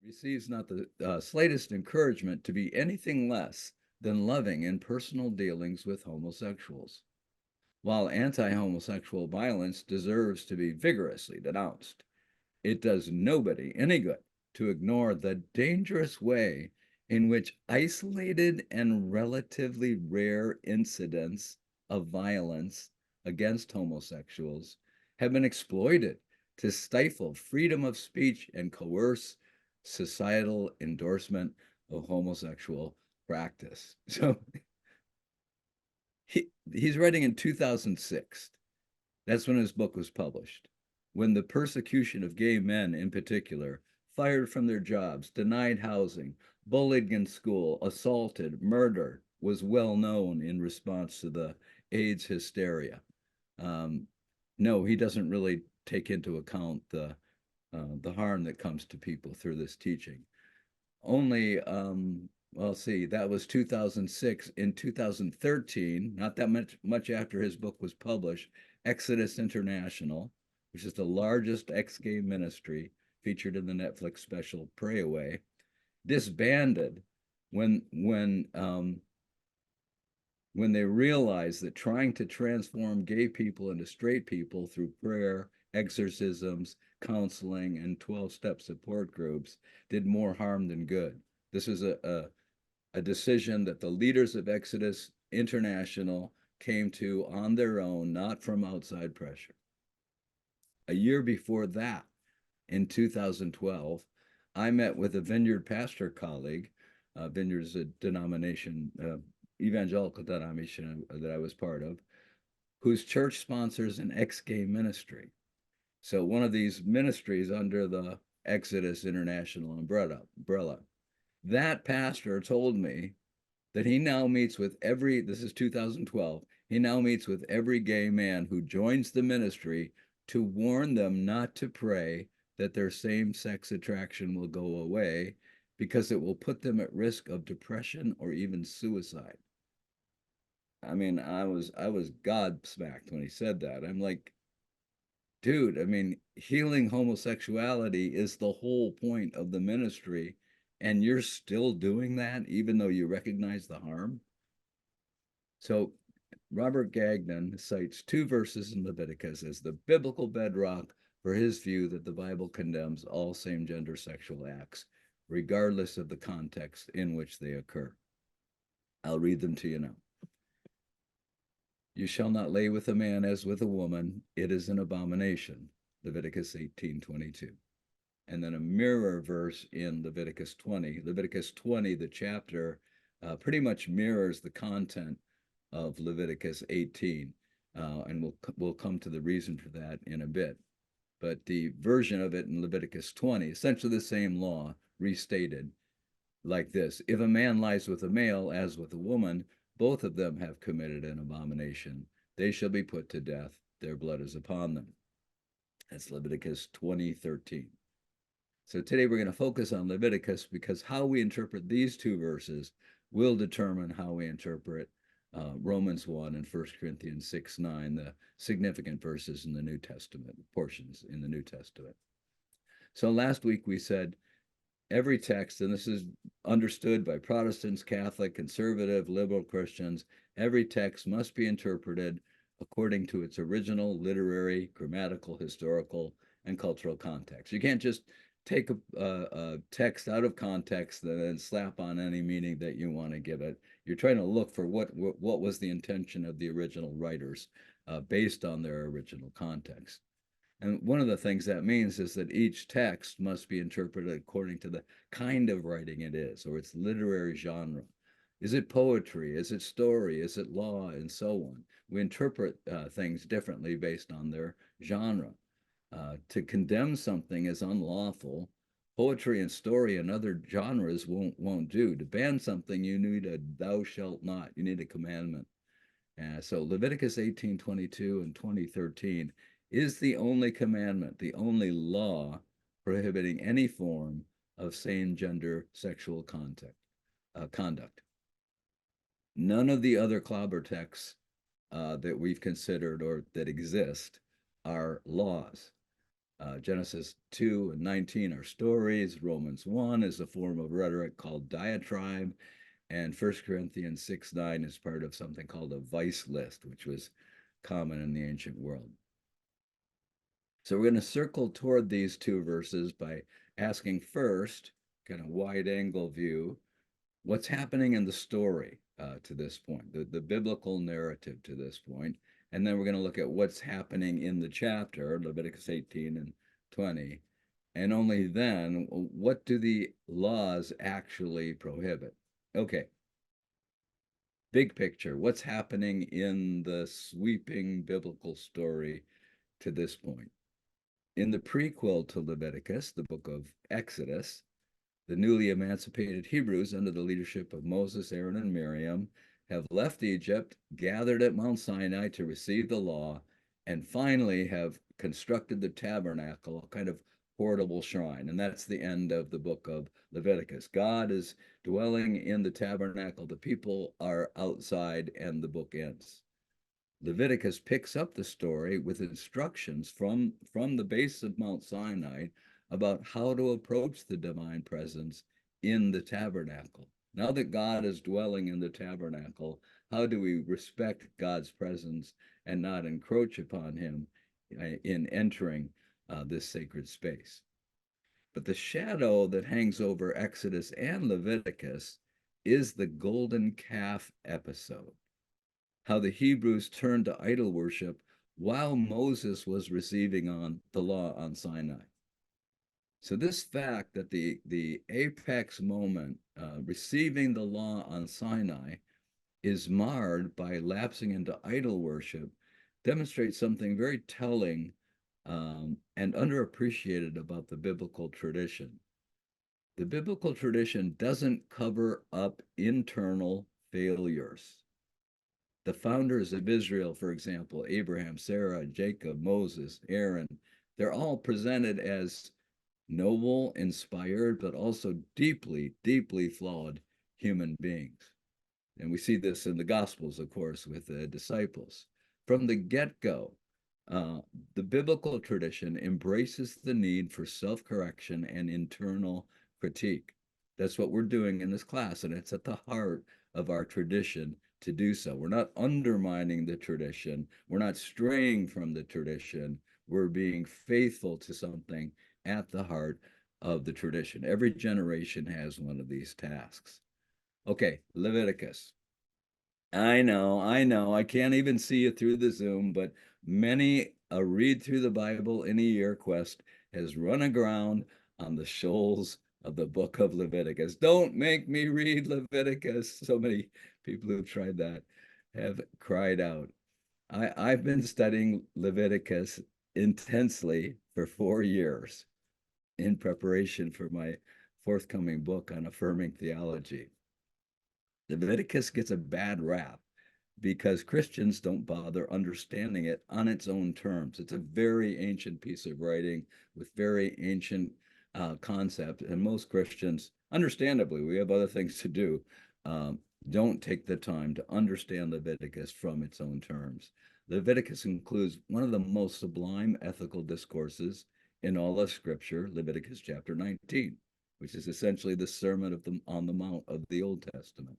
receives not the slightest encouragement to be anything less than loving in personal dealings with homosexuals, while anti homosexual violence deserves to be vigorously denounced. It does nobody any good to ignore the dangerous way in which isolated and relatively rare incidents of violence against homosexuals have been exploited to stifle freedom of speech and coerce societal endorsement of homosexual practice. So he's writing in 2006. That's when his book was published. When the persecution of gay men in particular, fired from their jobs, denied housing, bullied in school, assaulted, murdered, was well known in response to the AIDS hysteria. Um, no, he doesn't really take into account the harm that comes to people through this teaching. Only, well, see, that was 2006. In 2013, not that much after his book was published, Exodus International, which is the largest ex-gay ministry featured in the Netflix special Pray Away, disbanded when when um, when they realized that trying to transform gay people into straight people through prayer, exorcisms, counseling, and 12-step support groups did more harm than good. This is a decision that the leaders of Exodus International came to on their own, not from outside pressure. A year before that, in 2012, I met with a Vineyard pastor colleague. Vineyard is a denomination, evangelical denomination that I was part of, whose church sponsors an ex-gay ministry. So one of these ministries under the Exodus International umbrella. That pastor told me that he now meets with every, this is 2012, he now meets with every gay man who joins the ministry to warn them not to pray that their same sex attraction will go away because it will put them at risk of depression or even suicide. I mean, I was godsmacked when he said that. I'm like, dude, I mean, healing homosexuality is the whole point of the ministry, and you're still doing that even though you recognize the harm. So Robert Gagnon cites two verses in Leviticus as the biblical bedrock for his view that the Bible condemns all same gender sexual acts, regardless of the context in which they occur. I'll read them to you now. You shall not lay with a man as with a woman, it is an abomination. Leviticus 18:22. And then a mirror verse in Leviticus 20. Leviticus 20, the chapter, pretty much mirrors the content of Leviticus 18, and we'll come to the reason for that in a bit. But the version of it in Leviticus 20, essentially the same law, restated like this: if a man lies with a male as with a woman, both of them have committed an abomination. They shall be put to death. Their blood is upon them. That's Leviticus 20:13. So today we're going to focus on Leviticus because how we interpret these two verses will determine how we interpret Romans 1 and 1 Corinthians 6:9, the significant verses in the New Testament, portions in the New Testament. So last week we said every text, and this is understood by Protestants, Catholic, conservative, liberal Christians, every text must be interpreted according to its original literary, grammatical, historical, and cultural context. You can't just take a text out of context and then slap on any meaning that you want to give it. You're trying to look for what was the intention of the original writers based on their original context. And one of the things that means is that each text must be interpreted according to the kind of writing it is, or its literary genre. Is it poetry? Is it story? Is it law? And so on. We interpret things differently based on their genre. To condemn something as unlawful, poetry and story and other genres won't do. To ban something, you need a thou shalt not. You need a commandment. So Leviticus 18:22 and 20:13 is the only commandment, the only law prohibiting any form of same-gender sexual conduct. None of the other clobber texts that we've considered or that exist are laws. Genesis 2 and 19 are stories. Romans 1 is a form of rhetoric called diatribe. And 1 Corinthians 6:9 is part of something called a vice list, which was common in the ancient world. So we're going to circle toward these two verses by asking first, kind of wide angle view, what's happening in the story to this point, the biblical narrative to this point. And then we're going to look at what's happening in the chapter, Leviticus 18 and 20. And only then, what do the laws actually prohibit? Okay. Big picture, what's happening in the sweeping biblical story to this point? In the prequel to Leviticus, the book of Exodus, the newly emancipated Hebrews, under the leadership of Moses, Aaron, and Miriam, have left Egypt, gathered at Mount Sinai to receive the law, and finally have constructed the tabernacle, a kind of portable shrine. And that's the end of the book of Leviticus. God is dwelling in the tabernacle. The people are outside, and the book ends. Leviticus picks up the story with instructions from the base of Mount Sinai about how to approach the divine presence in the tabernacle. Now that God is dwelling in the tabernacle, how do we respect God's presence and not encroach upon him in entering this sacred space? But the shadow that hangs over Exodus and Leviticus is the golden calf episode, how the Hebrews turned to idol worship while Moses was receiving on the law on Sinai. So this fact that the apex moment, receiving the law on Sinai, is marred by lapsing into idol worship demonstrates something very telling and underappreciated about the biblical tradition. The biblical tradition doesn't cover up internal failures. The founders of Israel, for example, Abraham, Sarah, Jacob, Moses, Aaron, they're all presented as noble, inspired, but also deeply, deeply flawed human beings. And we see this in the Gospels, of course, with the disciples. From the get-go, the biblical tradition embraces the need for self-correction and internal critique. That's what we're doing in this class, and it's at the heart of our tradition to do so. We're not undermining the tradition. We're not straying from the tradition. We're being faithful to something at the heart of the tradition. Every generation has one of these tasks. Okay, Leviticus. I know, I can't even see you through the Zoom, but many a read through the Bible in a year quest has run aground on the shoals of the book of Leviticus. Don't make me read Leviticus. So many people who've tried that have cried out. I've been studying Leviticus intensely for 4 years in preparation for my forthcoming book on affirming theology. Leviticus gets a bad rap because Christians don't bother understanding it on its own terms. It's a very ancient piece of writing with very ancient concept, and most Christians, understandably, we have other things to do, don't take the time to understand Leviticus from its own terms. Leviticus includes one of the most sublime ethical discourses in all of Scripture, Leviticus chapter 19, which is essentially the Sermon on the Mount of the Old Testament.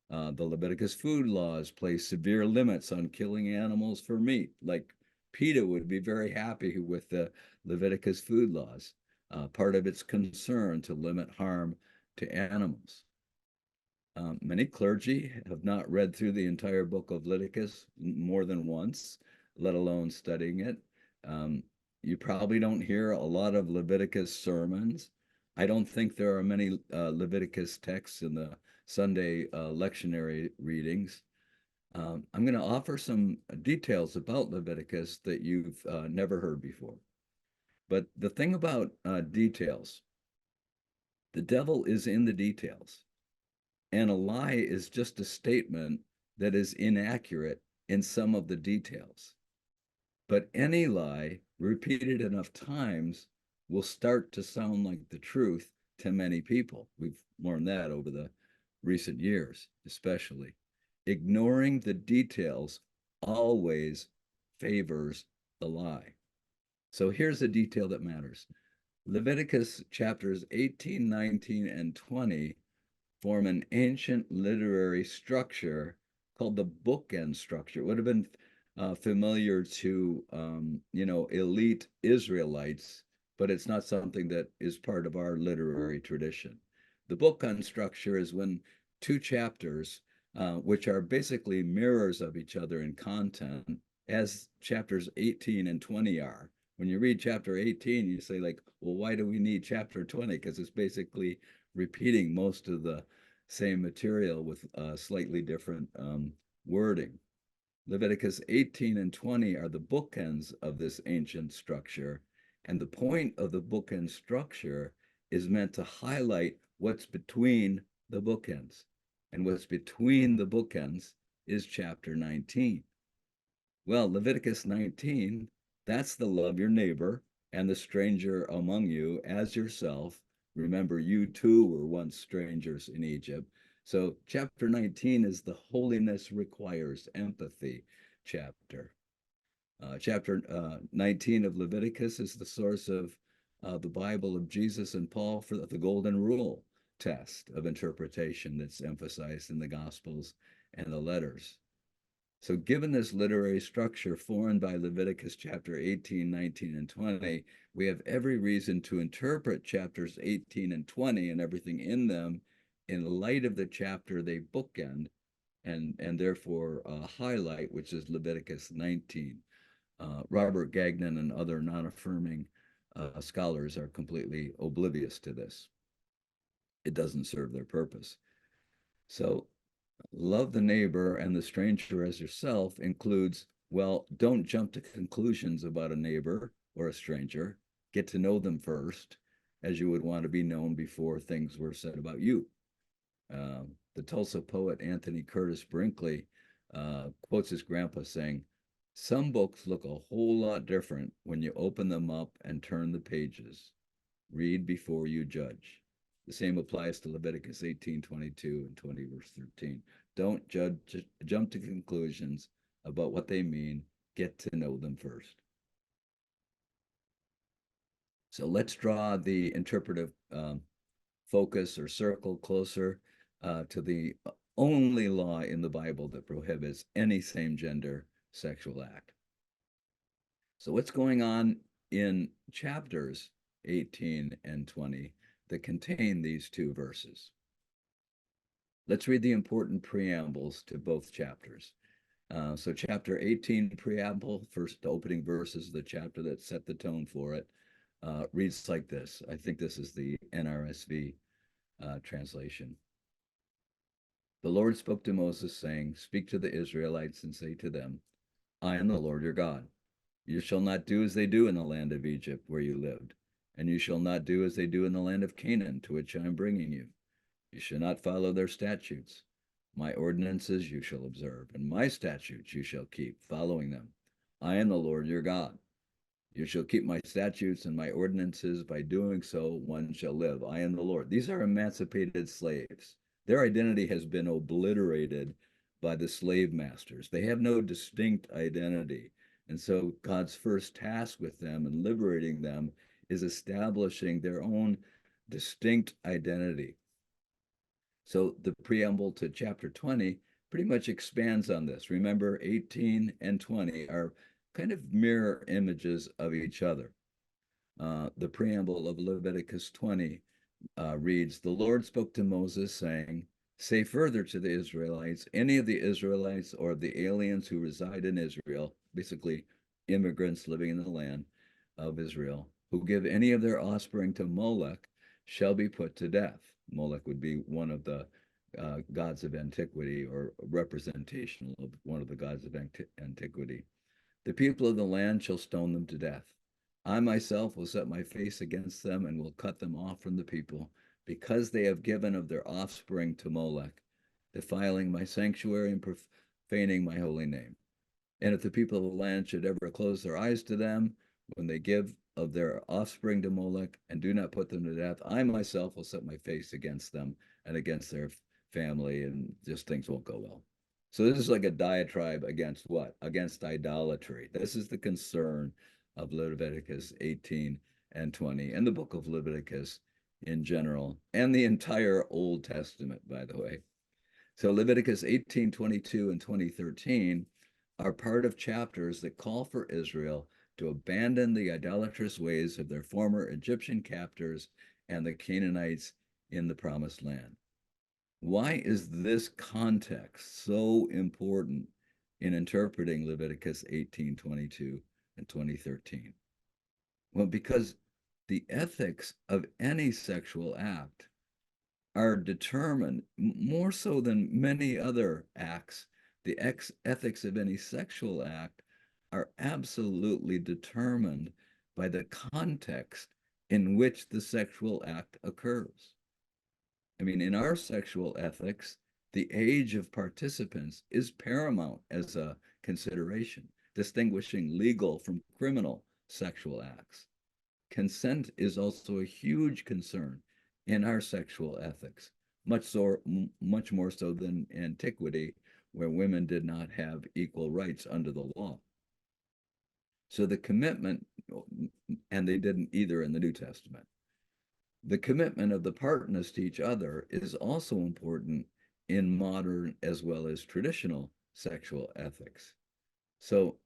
The Leviticus food laws place severe limits on killing animals for meat. Like PETA would be very happy with the Leviticus food laws, part of its concern to limit harm to animals. Many clergy have not read through the entire book of Leviticus more than once, let alone studying it. You probably don't hear a lot of Leviticus sermons. I don't think there are many Leviticus texts in the Sunday lectionary readings. I'm going to offer some details about Leviticus that you've never heard before. But the thing about details, the devil is in the details. And a lie is just a statement that is inaccurate in some of the details. But any lie, repeated enough times, will start to sound like the truth to many people. We've learned that over the recent years, especially. Ignoring the details always favors the lie. So here's the detail that matters. Leviticus chapters 18, 19, and 20 form an ancient literary structure called the bookend structure. It would have been familiar to elite Israelites, but it's not something that is part of our literary tradition. The bookend structure is when two chapters, which are basically mirrors of each other in content, as chapters 18 and 20 are. When you read chapter 18, you say, like, well, why do we need chapter 20? Because it's basically repeating most of the same material with slightly different wording. Leviticus 18 and 20 are the bookends of this ancient structure. And the point of the bookend structure is meant to highlight what's between the bookends. And what's between the bookends is chapter 19. Well, Leviticus 19, that's the love your neighbor and the stranger among you as yourself. Remember, you too were once strangers in Egypt. So, chapter 19 is the holiness requires empathy chapter. Chapter 19 of Leviticus is the source of the Bible of Jesus and Paul for the golden rule test of interpretation that's emphasized in the Gospels and the letters. So, given this literary structure formed by Leviticus chapter 18, 19, and 20, we have every reason to interpret chapters 18 and 20 and everything in them in light of the chapter they bookend and therefore highlight, which is Leviticus 19. Robert Gagnon and other non-affirming scholars are completely oblivious to this. It doesn't serve their purpose. So, love the neighbor and the stranger as yourself includes, well, don't jump to conclusions about a neighbor or a stranger. Get to know them first, as you would want to be known before things were said about you. The Tulsa poet Anthony Curtis Brinkley quotes his grandpa saying, some books look a whole lot different when you open them up and turn the pages. Read before you judge. The same applies to Leviticus 18:22 and 20, verse 13. Don't jump to conclusions about what they mean. Get to know them first. So let's draw the interpretive focus or circle closer to the only law in the Bible that prohibits any same-gender sexual act. So what's going on in chapters 18 and 20 that contain these two verses? Let's read the important preambles to both chapters. So chapter 18 preamble, first opening verses of the chapter that set the tone for it, reads like this. I think this is the NRSV translation. The Lord spoke to Moses, saying, speak to the Israelites and say to them, I am the Lord your God. You shall not do as they do in the land of Egypt where you lived, and you shall not do as they do in the land of Canaan to which I am bringing you. You shall not follow their statutes. My ordinances you shall observe, and my statutes you shall keep, following them. I am the Lord your God. You shall keep my statutes and my ordinances. By doing so, one shall live. I am the Lord. These are emancipated slaves. Their identity has been obliterated by the slave masters. They have no distinct identity. And so God's first task with them and liberating them is establishing their own distinct identity. So the preamble to chapter 20 pretty much expands on this. Remember, 18 and 20 are kind of mirror images of each other. The preamble of Leviticus 20 reads, the Lord spoke to Moses saying, say further to the Israelites, any of the Israelites or the aliens who reside in Israel, basically immigrants living in the land of Israel, who give any of their offspring to Molech shall be put to death. Molech would be one of the gods of antiquity or representation of one of the gods of antiquity. The people of the land shall stone them to death. I myself will set my face against them and will cut them off from the people, because they have given of their offspring to Molech, defiling my sanctuary and profaning my holy name. And if the people of the land should ever close their eyes to them, when they give of their offspring to Molech and do not put them to death, I myself will set my face against them and against their family, and just things won't go well. So this is like a diatribe against what? Against idolatry. This is the concern of Leviticus 18 and 20, and the book of Leviticus in general, and the entire Old Testament, by the way. So Leviticus 18, 22, and 2013 are part of chapters that call for Israel to abandon the idolatrous ways of their former Egyptian captors and the Canaanites in the Promised Land. Why is this context so important in interpreting Leviticus 18, 22, and 2013? Well, because the ethics of any sexual act are determined more so than many other acts. The ethics of any sexual act are absolutely determined by the context in which the sexual act occurs. I mean, in our sexual ethics, the age of participants is paramount as a consideration, distinguishing legal from criminal sexual acts. Consent is also a huge concern in our sexual ethics, much more so than antiquity, where women did not have equal rights under the law. So the commitment, and they didn't either in the New Testament, the commitment of the partners to each other is also important in modern as well as traditional sexual ethics. So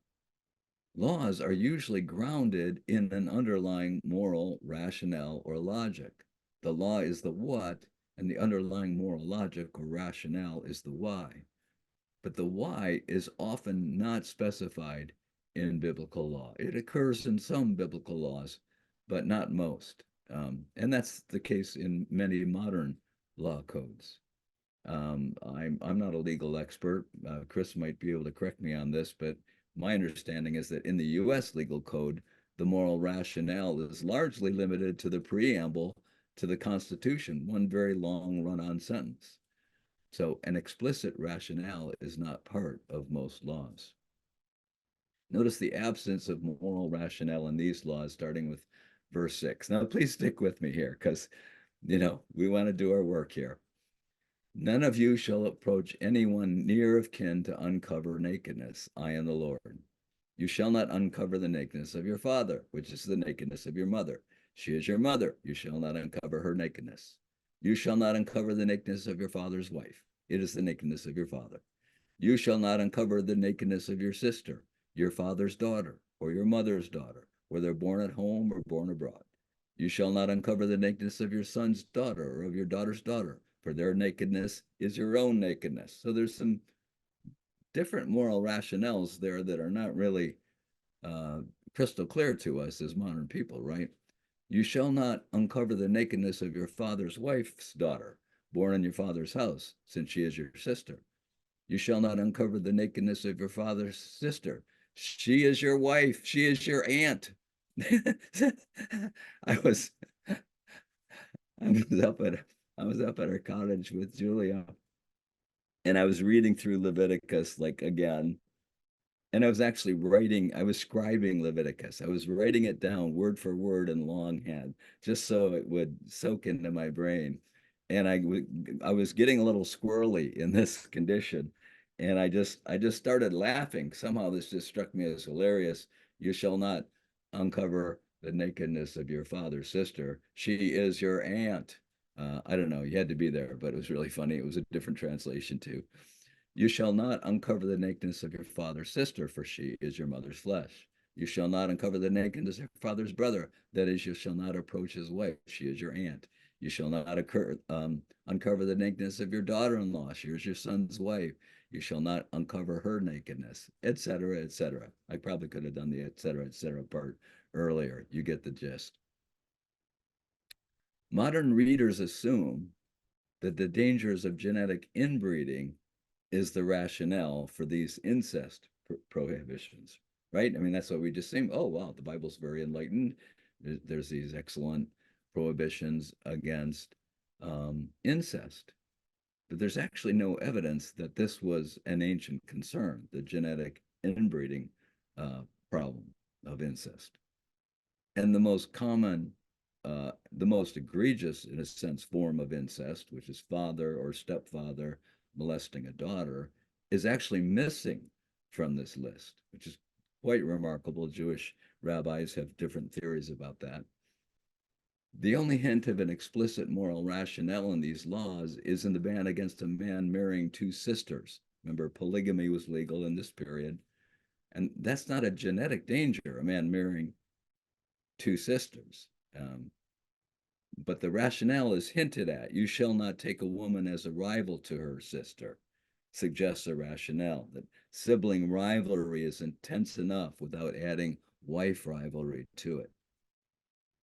laws are usually grounded in an underlying moral rationale or logic. The law is the what, and the underlying moral logic or rationale is the why. But the why is often not specified in biblical law. It occurs in some biblical laws, but not most. And that's the case in many modern law codes. I'm not a legal expert. Chris might be able to correct me on this, but my understanding is that in the US legal code, the moral rationale is largely limited to the preamble to the Constitution, one very long run-on sentence. So an explicit rationale is not part of most laws. Notice the absence of moral rationale in these laws, starting with verse 6. Now, please stick with me here because, we want to do our work here. None of you shall approach anyone near of kin to uncover nakedness. I am the Lord. You shall not uncover the nakedness of your father, which is the nakedness of your mother. She is your mother. You shall not uncover her nakedness. You shall not uncover the nakedness of your father's wife. It is the nakedness of your father. You shall not uncover the nakedness of your sister, your father's daughter, or your mother's daughter, whether born at home or born abroad. You shall not uncover the nakedness of your son's daughter or of your daughter's daughter, for their nakedness is your own nakedness. So there's some different moral rationales there that are not really crystal clear to us as modern people, right? You shall not uncover the nakedness of your father's wife's daughter, born in your father's house, since she is your sister. You shall not uncover the nakedness of your father's sister. She is your wife. She is your aunt. I was I was up at our cottage with Julia, and I was reading through Leviticus again, and I was actually I was scribing Leviticus. I was writing it down word for word in longhand, just so it would soak into my brain. And I was getting a little squirrely in this condition, and I just started laughing. Somehow this just struck me as hilarious. You shall not uncover the nakedness of your father's sister. She is your aunt. I don't know. You had to be there, but it was really funny. It was a different translation too. You shall not uncover the nakedness of your father's sister, for she is your mother's flesh. You shall not uncover the nakedness of your father's brother. That is, you shall not approach his wife. She is your aunt. You shall not uncover the nakedness of your daughter-in-law. She is your son's wife. You shall not uncover her nakedness, etc., etc. I probably could have done the etc. part earlier. You get the gist. Modern readers assume that the dangers of genetic inbreeding is the rationale for these incest prohibitions, right? I mean, that's what we just think. Oh, wow, the Bible's very enlightened. There's these excellent prohibitions against incest. But there's actually no evidence that this was an ancient concern, the genetic inbreeding problem of incest. And the most common, the most egregious, in a sense, form of incest, which is father or stepfather molesting a daughter, is actually missing from this list, which is quite remarkable. Jewish rabbis have different theories about that. The only hint of an explicit moral rationale in these laws is in the ban against a man marrying two sisters. Remember, polygamy was legal in this period. And that's not a genetic danger, a man marrying two sisters. But the rationale is hinted at. You shall not take a woman as a rival to her sister, suggests a rationale that sibling rivalry is intense enough without adding wife rivalry to it.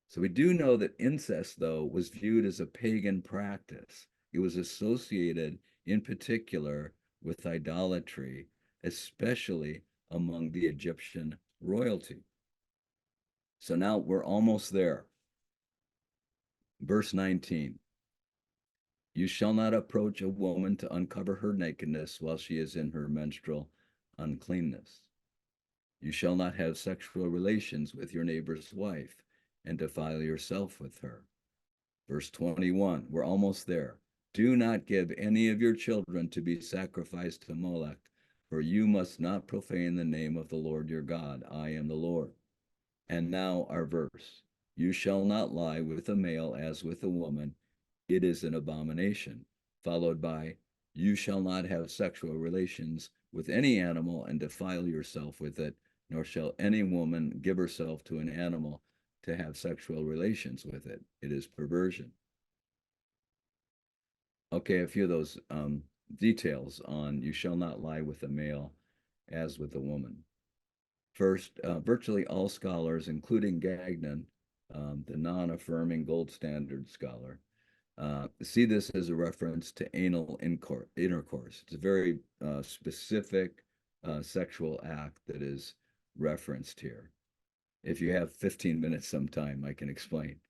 So we do know that incest, though, was viewed as a pagan practice. It was associated in particular with idolatry, especially among the Egyptian royalty. So now we're almost there. Verse 19. You shall not approach a woman to uncover her nakedness while she is in her menstrual uncleanness. You shall not have sexual relations with your neighbor's wife and defile yourself with her. Verse 21, we're almost there. Do not give any of your children to be sacrificed to Moloch, for you must not profane the name of the Lord your God. I am the Lord. And now our verse. You shall not lie with a male as with a woman. It is an abomination. Followed by, you shall not have sexual relations with any animal and defile yourself with it, nor shall any woman give herself to an animal to have sexual relations with it. It is perversion. Okay, a few of those details on you shall not lie with a male as with a woman. First, virtually all scholars, including Gagnon, the non-affirming gold standard scholar, see this as a reference to anal intercourse. It's a very specific sexual act that is referenced here. If you have 15 minutes sometime, I can explain.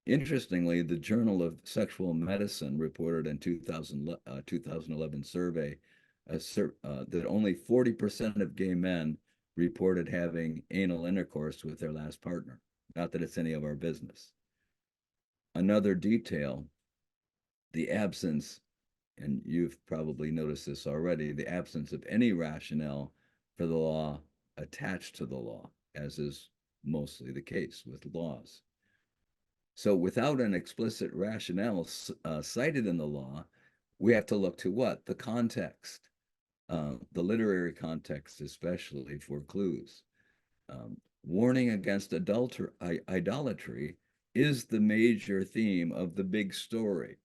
Interestingly, the Journal of Sexual Medicine reported in 2011 survey that only 40% of gay men reported having anal intercourse with their last partner. Not that it's any of our business. Another detail, the absence, and you've probably noticed this already, the absence of any rationale for the law attached to the law, as is mostly the case with laws. So without an explicit rationale cited in the law, we have to look to what? The context, the literary context especially for clues. Warning against idolatry is the major theme of the big story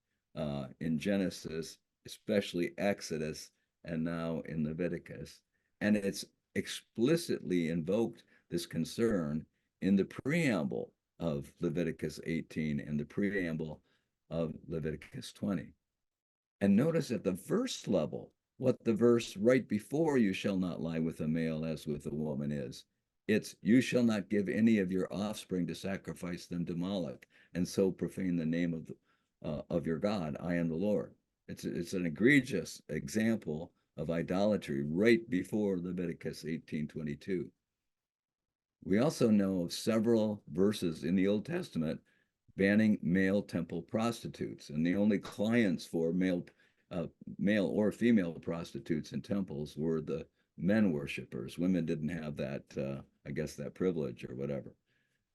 in Genesis, especially Exodus, and now in Leviticus. And it's explicitly invoked this concern in the preamble of Leviticus 18 and the preamble of Leviticus 20. And notice at the verse level, what the verse right before you shall not lie with a male as with a woman is. It's you shall not give any of your offspring to sacrifice them to Moloch and so profane the name of your God. I am the Lord. It's an egregious example of idolatry right before Leviticus 18:22. We also know of several verses in the Old Testament banning male temple prostitutes, and the only clients for male or female prostitutes in temples were the men worshipers. Women didn't have that, I guess, that privilege or whatever.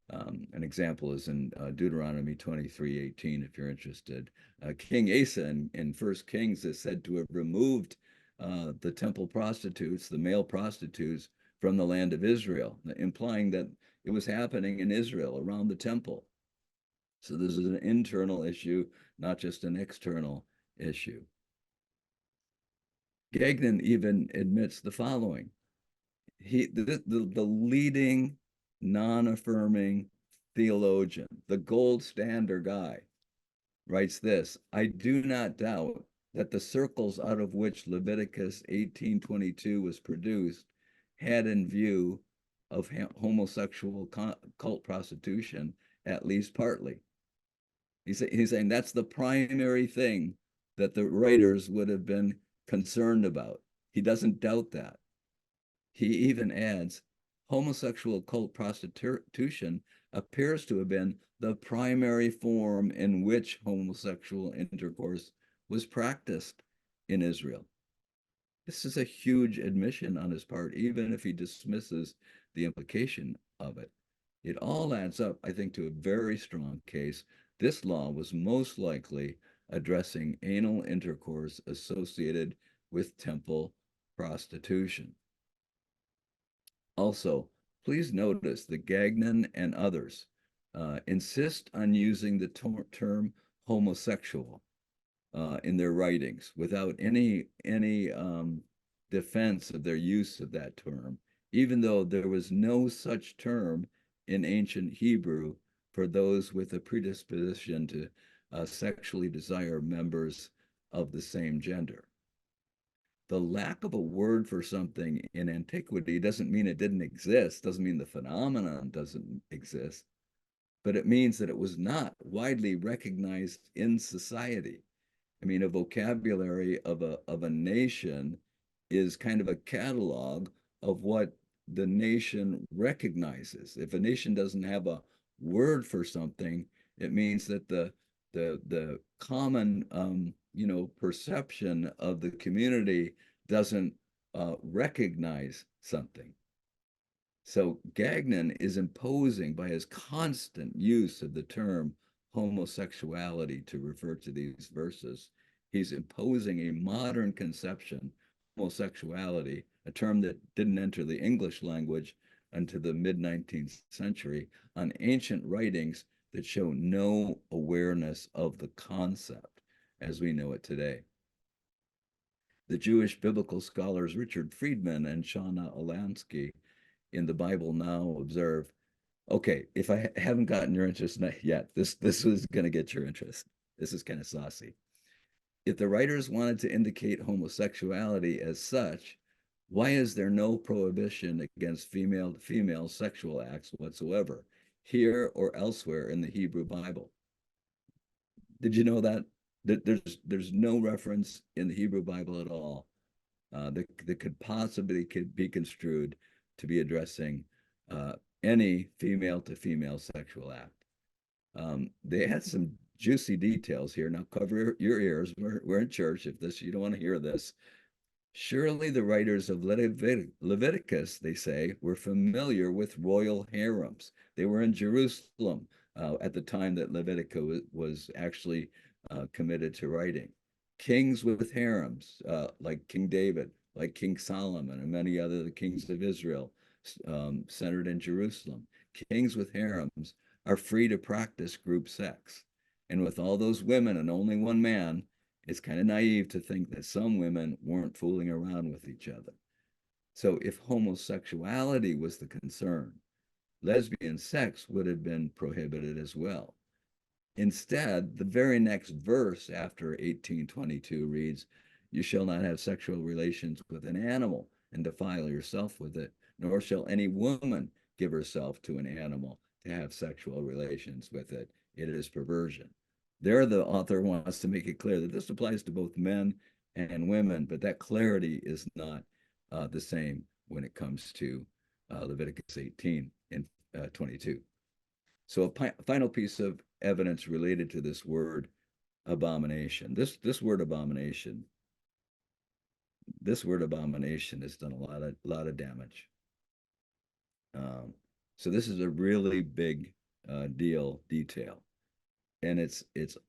An example is in Deuteronomy 23:18, if you're interested. King Asa in 1 Kings is said to have removed the temple prostitutes, the male prostitutes, from the land of Israel, implying that it was happening in Israel around the temple. So this is an internal issue, not just an external issue. Gagnon even admits the following. The leading non-affirming theologian, the gold standard guy, writes this: I do not doubt that the circles out of which Leviticus 18:22 was produced had in view of homosexual cult prostitution, at least partly. He's saying that's the primary thing that the writers would have been concerned about. He doesn't doubt that. He even adds, homosexual cult prostitution appears to have been the primary form in which homosexual intercourse was practiced in Israel. This is a huge admission on his part, even if he dismisses the implication of it. It all adds up, I think, to a very strong case. This law was most likely addressing anal intercourse associated with temple prostitution. Also, please notice that Gagnon and others insist on using the term homosexual in their writings without any defense of their use of that term, even though there was no such term in ancient Hebrew for those with a predisposition to sexually desire members of the same gender. The lack of a word for something in antiquity doesn't mean it didn't exist, doesn't mean the phenomenon doesn't exist, but it means that it was not widely recognized in society. I mean, a vocabulary of a nation is kind of a catalog of what the nation recognizes. If a nation doesn't have a word for something, it means that the common perception of the community doesn't recognize something. So Gagnon is imposing by his constant use of the term homosexuality to refer to these verses. He's imposing a modern conception, homosexuality, a term that didn't enter the English language until the mid-19th century, on ancient writings that show no awareness of the concept as we know it today. The Jewish biblical scholars Richard Friedman and Shauna Olansky in the Bible Now observe, okay, if I haven't gotten your interest yet, this is going to get your interest. This is kind of saucy. If the writers wanted to indicate homosexuality as such, why is there no prohibition against female-to-female sexual acts whatsoever, here or elsewhere in the Hebrew Bible? Did you know that? There's no reference in the Hebrew Bible at all that could possibly be construed to be addressing any female-to-female sexual act. They had some juicy details here. Now cover your ears. We're in church. If you don't want to hear this. Surely the writers of Leviticus, they say, were familiar with royal harems. They were in Jerusalem at the time that Leviticus was actually committed to writing. Kings with harems, like King David, like King Solomon, and many other kings of Israel, centered in Jerusalem. Kings with harems are free to practice group sex. And with all those women and only one man, it's kind of naive to think that some women weren't fooling around with each other. So if homosexuality was the concern, lesbian sex would have been prohibited as well. Instead, the very next verse after 1822 reads, "You shall not have sexual relations with an animal and defile yourself with it, nor shall any woman give herself to an animal to have sexual relations with it. It is perversion." There, the author wants to make it clear that this applies to both men and women, but that clarity is not the same when it comes to Leviticus 18 and 22. So a final piece of evidence related to this word abomination. This word abomination has done a lot of damage. So this is a really big detail, and it's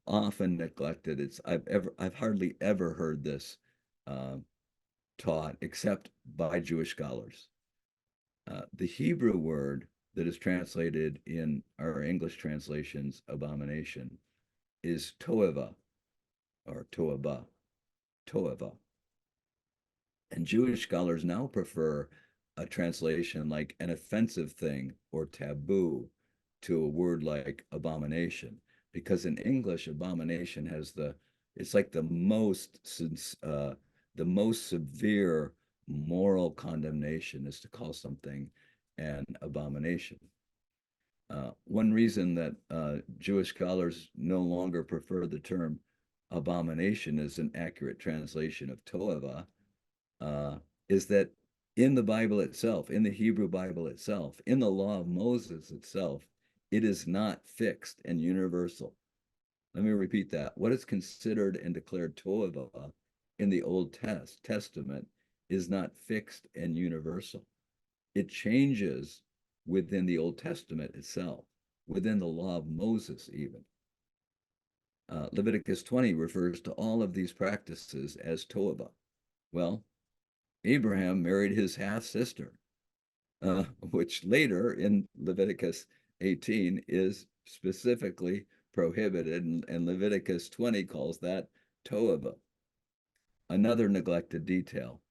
often neglected. I've hardly ever heard this taught except by Jewish scholars. The Hebrew word that is translated in our English translations, abomination, is toeva or toaba. And Jewish scholars now prefer a translation like an offensive thing or taboo to a word like abomination, because in English, abomination has it's like the most severe moral condemnation is to call something an abomination. One reason that Jewish scholars no longer prefer the term abomination as an accurate translation of toeva is that in the Bible itself, in the Hebrew Bible itself, in the law of Moses itself, it is not fixed and universal. Let me repeat that. What is considered and declared toeva in the Old Testament is not fixed and universal. it changes within the Old Testament itself, within the law of Moses even. Leviticus 20 refers to all of these practices as toava. Well, Abraham married his half-sister, which later in Leviticus 18 is specifically prohibited, and Leviticus 20 calls that toava. Another neglected detail.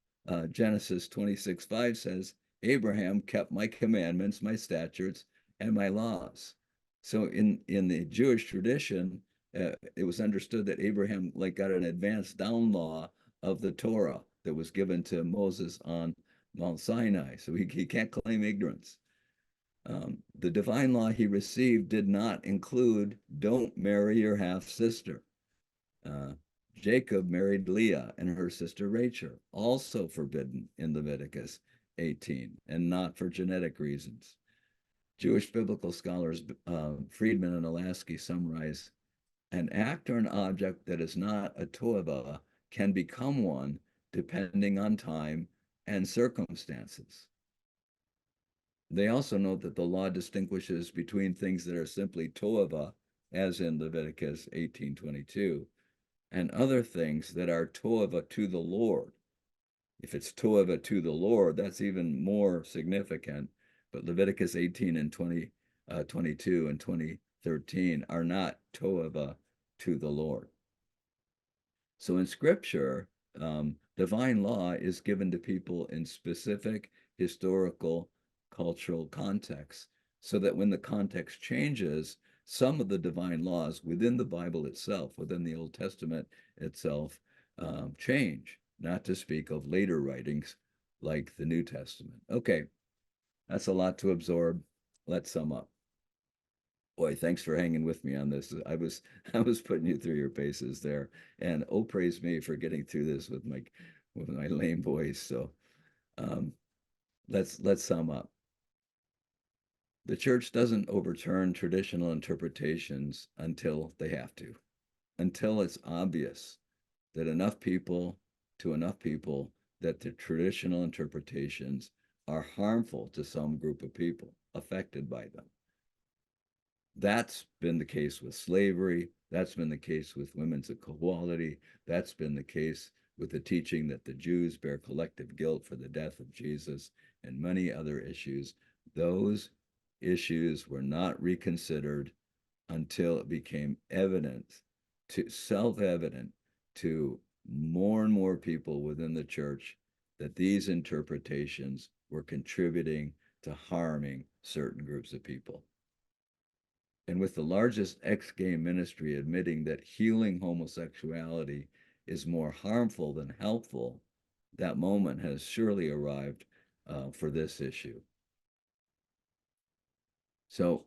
Genesis 26:5 says, Abraham kept my commandments, my statutes, and my laws. So in the Jewish tradition, it was understood that Abraham got an advanced down law of the Torah that was given to Moses on Mount Sinai. So he can't claim ignorance. The divine law he received did not include don't marry your half sister. Jacob married Leah and her sister Rachel, also forbidden in Leviticus 18, and not for genetic reasons. Jewish biblical scholars Friedman and Alasky summarize, an act or an object that is not a toava can become one depending on time and circumstances. They also note that the law distinguishes between things that are simply toava, as in Leviticus 18:22, and other things that are toava to the Lord. If it's toava to the Lord, that's even more significant. But Leviticus 18 and 22 and 20:13 are not toava to the Lord. So in Scripture, divine law is given to people in specific historical, cultural contexts, so that when the context changes, some of the divine laws within the Bible itself, within the Old Testament itself, change, not to speak of later writings like the New Testament. Okay, that's a lot to absorb. Let's sum up. Boy, thanks for hanging with me on this. I was putting you through your paces there, and oh, praise me for getting through this with my lame voice. So let's sum up. The church doesn't overturn traditional interpretations until they have to, until it's obvious that enough people that the traditional interpretations are harmful to some group of people affected by them. That's been the case with slavery. That's been the case with women's equality. That's been the case with the teaching that the Jews bear collective guilt for the death of Jesus and many other issues. Those issues were not reconsidered until it became self-evident to more and more people within the church that these interpretations were contributing to harming certain groups of people. And with the largest ex-gay ministry admitting that healing homosexuality is more harmful than helpful, that moment has surely arrived for this issue. So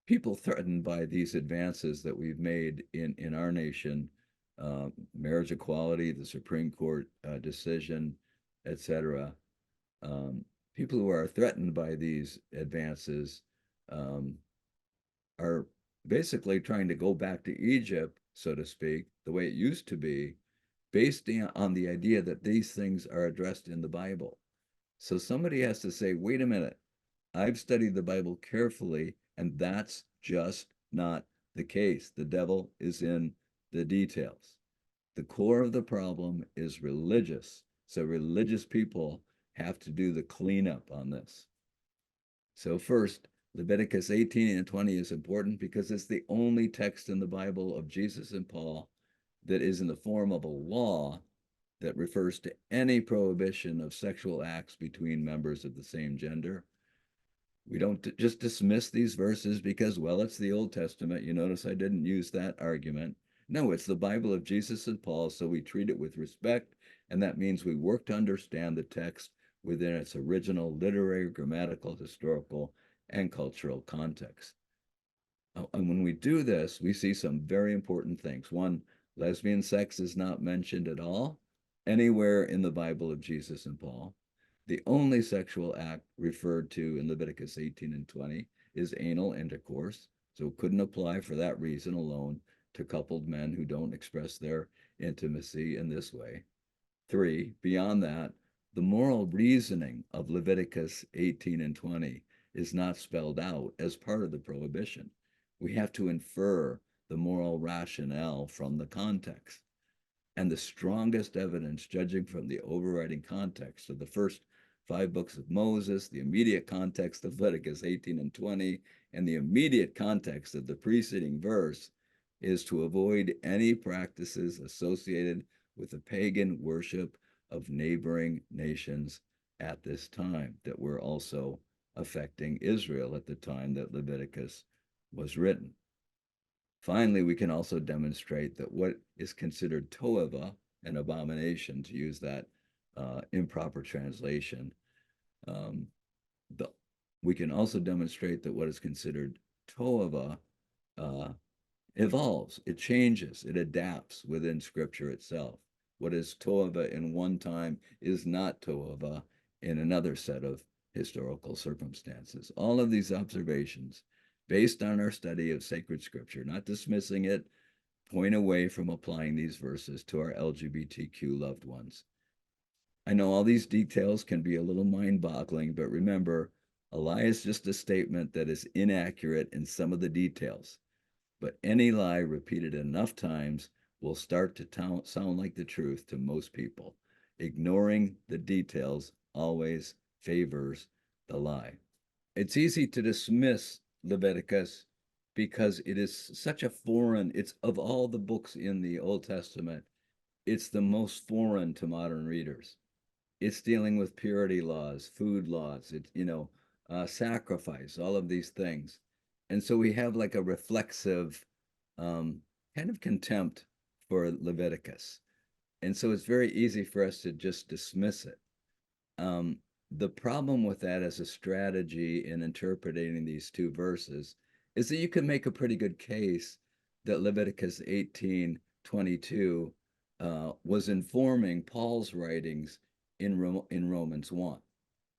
people threatened by these advances that we've made in our nation, marriage equality, the Supreme Court decision, etc., people who are threatened by these advances are basically trying to go back to Egypt, so to speak, the way it used to be, based on the idea that these things are addressed in the Bible. So somebody has to say, wait a minute, I've studied the Bible carefully, and that's just not the case. The devil is in the details. The core of the problem is religious. So religious people have to do the cleanup on this. So first, Leviticus 18 and 20 is important because it's the only text in the Bible of Jesus and Paul that is in the form of a law that refers to any prohibition of sexual acts between members of the same gender. We don't just dismiss these verses because, well, it's the Old Testament. You notice I didn't use that argument. No, it's the Bible of Jesus and Paul, so we treat it with respect, and that means we work to understand the text within its original literary, grammatical, historical, and cultural context. And when we do this, we see some very important things. One, lesbian sex is not mentioned at all anywhere in the Bible of Jesus and Paul. The only sexual act referred to in Leviticus 18 and 20 is anal intercourse, so it couldn't apply for that reason alone to coupled men who don't express their intimacy in this way. 3, beyond that, The moral reasoning of Leviticus 18 and 20 is not spelled out as part of the prohibition. We have to infer the moral rationale from the context. And the strongest evidence, judging from the overriding context of the first 5 books of Moses, the immediate context of Leviticus 18 and 20, and the immediate context of the preceding verse, is to avoid any practices associated with the pagan worship of neighboring nations at this time that were also affecting Israel at the time that Leviticus was written. Finally, we can also demonstrate that what is considered toeva, an abomination, to use that improper translation, we can also demonstrate that what is considered toeva evolves, it changes, it adapts within Scripture itself. What is toeva in one time is not toeva in another set of historical circumstances. All of these observations, based on our study of sacred Scripture, not dismissing it, point away from applying these verses to our LGBTQ loved ones. I know all these details can be a little mind-boggling, but remember, a lie is just a statement that is inaccurate in some of the details. But any lie repeated enough times will start to sound like the truth to most people. Ignoring the details always favors the lie. It's easy to dismiss Leviticus because it is such a foreign, it's of all the books in the Old Testament, it's the most foreign to modern readers. It's dealing with purity laws, food laws, sacrifice, all of these things. And so we have like a reflexive kind of contempt for Leviticus. And so it's very easy for us to just dismiss it. The problem with that as a strategy in interpreting these 2 verses is that you can make a pretty good case that Leviticus 18:22 was informing Paul's writings in Romans 1.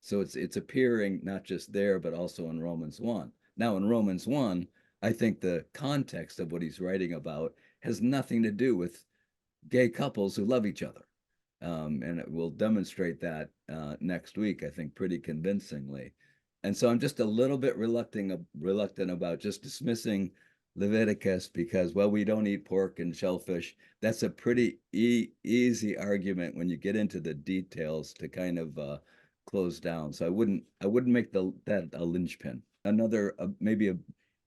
So it's appearing not just there, but also in Romans 1. Now, in Romans 1, I think the context of what he's writing about has nothing to do with gay couples who love each other. And it will demonstrate that next week, I think, pretty convincingly. And so I'm just a little bit reluctant about just dismissing Leviticus because, well, we don't eat pork and shellfish. That's a pretty easy argument when you get into the details to kind of close down. So I wouldn't make that a linchpin. Another maybe a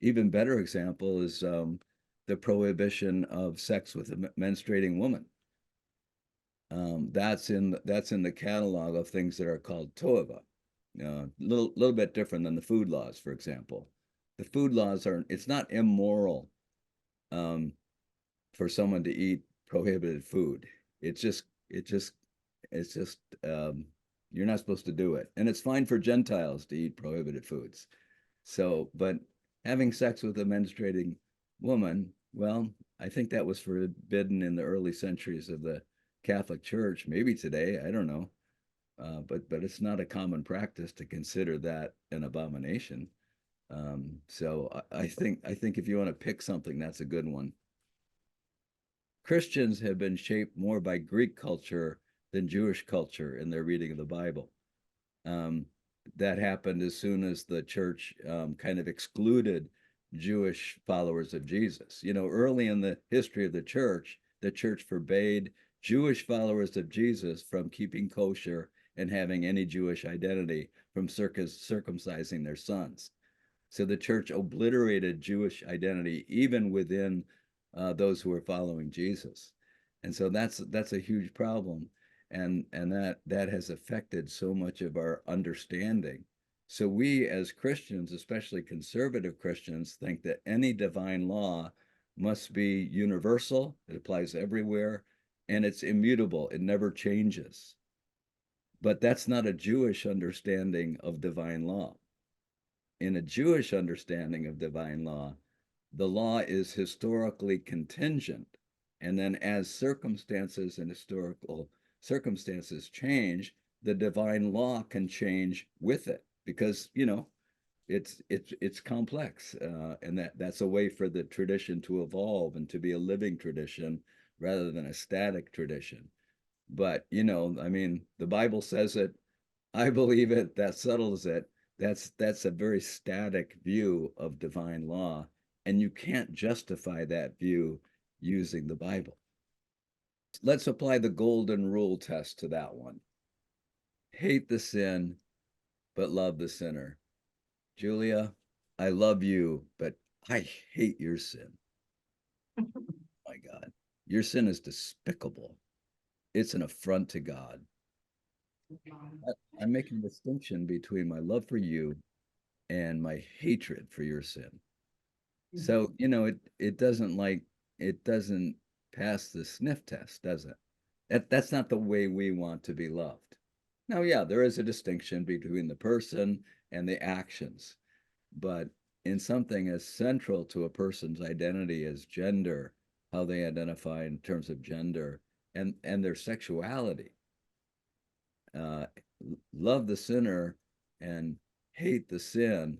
even better example is the prohibition of sex with a menstruating woman. That's in the catalog of things that are called toeva. Little bit different than the food laws, for example. The food laws it's not immoral for someone to eat prohibited food. It's just you're not supposed to do it, and it's fine for Gentiles to eat prohibited foods. So, but having sex with a menstruating woman, well, I think that was forbidden in the early centuries of the Catholic Church. Maybe today, I don't know, but it's not a common practice to consider that an abomination. So I think if you want to pick something, that's a good one. Christians have been shaped more by Greek culture than Jewish culture in their reading of the Bible. That happened as soon as the church kind of excluded Jewish followers of Jesus. Early in the history of the church forbade Jewish followers of Jesus from keeping kosher and having any Jewish identity, from circumcising their sons. So the church obliterated Jewish identity even within those who were following Jesus. And so that's a huge problem. And that has affected so much of our understanding. So we as Christians, especially conservative Christians, think that any divine law must be universal, it applies everywhere, and it's immutable, it never changes. But that's not a Jewish understanding of divine law. In a Jewish understanding of divine law, the law is historically contingent, and then as circumstances and historical circumstances change, the divine law can change with it because it's complex, and that's a way for the tradition to evolve and to be a living tradition rather than a static tradition. But, I mean, the Bible says it. I believe it. That settles it. That's a very static view of divine law, and you can't justify that view using the Bible. Let's apply the golden rule test to that one. Hate the sin, but love the sinner. Julia, I love you, but I hate your sin. My God, your sin is despicable. It's an affront to God. I'm making a distinction between my love for you and my hatred for your sin. So, it doesn't pass the sniff test, does it? That's not the way we want to be loved. Now, yeah, there is a distinction between the person and the actions, but in something as central to a person's identity as gender, how they identify in terms of gender and their sexuality, uh, love the sinner and hate the sin,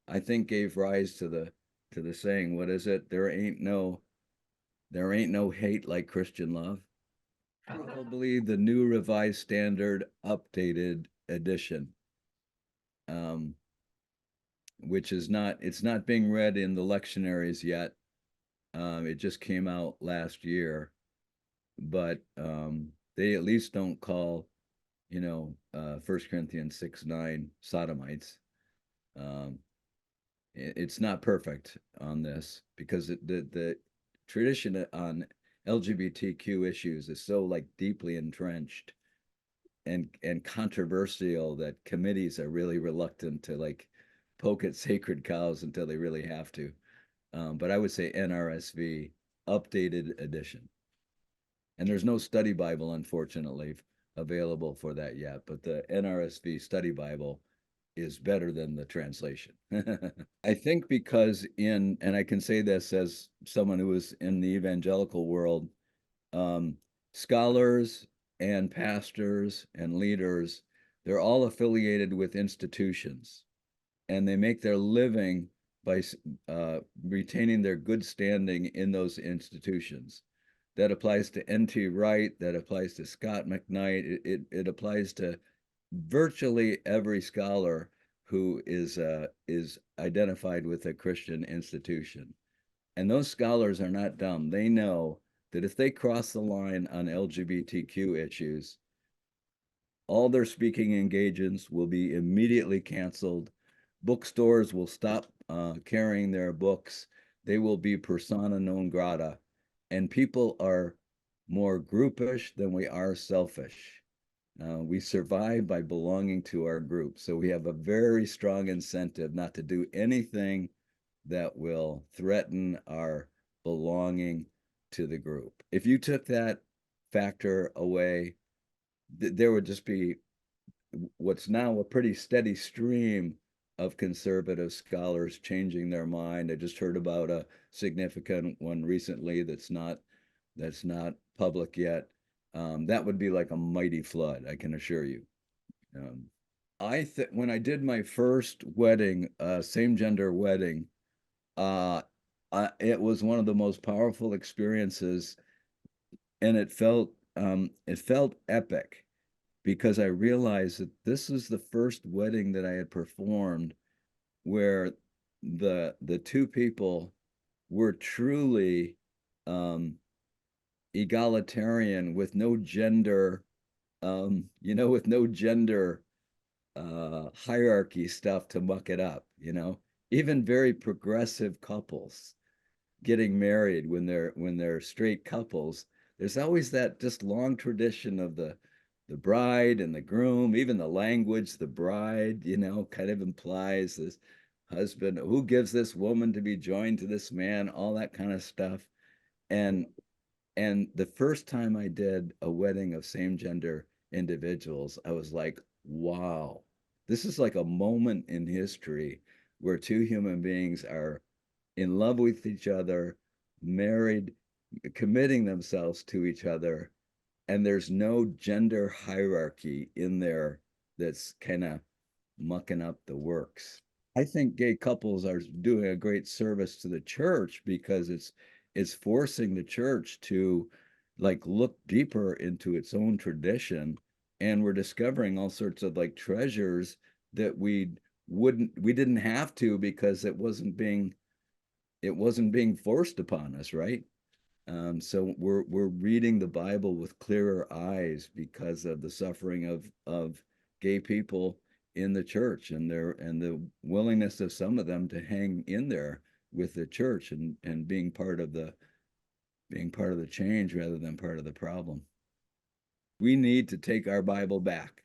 I think gave rise to the saying, what is it? There ain't no hate like Christian love. I believe the New Revised Standard Updated Edition, um, which is not it's not being read in the lectionaries yet. It just came out last year, but they at least don't call, 1 Corinthians 6:9 sodomites. Um, it's not perfect on this because the tradition on LGBTQ issues is so like deeply entrenched and controversial that committees are really reluctant to like poke at sacred cows until they really have to. But I would say NRSV updated edition. And there's no study Bible, unfortunately, available for that yet. But the NRSV study Bible is better than the translation. I think because and I can say this as someone who was in the evangelical world, um, scholars and pastors and leaders, they're all affiliated with institutions and they make their living by retaining their good standing in those institutions. That applies to N.T. Wright, that applies to Scott McKnight, it applies to virtually every scholar who is identified with a Christian institution. And those scholars are not dumb. They know that if they cross the line on LGBTQ issues, all their speaking engagements will be immediately canceled. Bookstores will stop carrying their books. They will be persona non grata. And people are more groupish than we are selfish. We survive by belonging to our group. So we have a very strong incentive not to do anything that will threaten our belonging to the group. If you took that factor away, there would just be what's now a pretty steady stream of conservative scholars changing their mind. I just heard about a significant one recently that's not public yet. That would be like a mighty flood, I can assure you. Um, when I did my first wedding, same gender wedding, uh, it was one of the most powerful experiences, and it felt epic because I realized that this is the first wedding that I had performed where the two people were truly um, egalitarian with no gender, with no gender hierarchy stuff to muck it up. Even very progressive couples getting married when they're straight couples, there's always that just long tradition of the bride and the groom, even the language, the bride, kind of implies this husband, who gives this woman to be joined to this man, all that kind of stuff. And the first time I did a wedding of same gender individuals, I was like, wow, this is like a moment in history where two human beings are in love with each other, married, committing themselves to each other, and there's no gender hierarchy in there that's kind of mucking up the works. I think gay couples are doing a great service to the church because it's forcing the church to like look deeper into its own tradition, and we're discovering all sorts of like treasures that we didn't have to, because it wasn't being forced upon us, right? So we're reading the Bible with clearer eyes because of the suffering of gay people in the church, and the willingness of some of them to hang in there with the church, and being part of the change rather than part of the problem. We need to take our Bible back,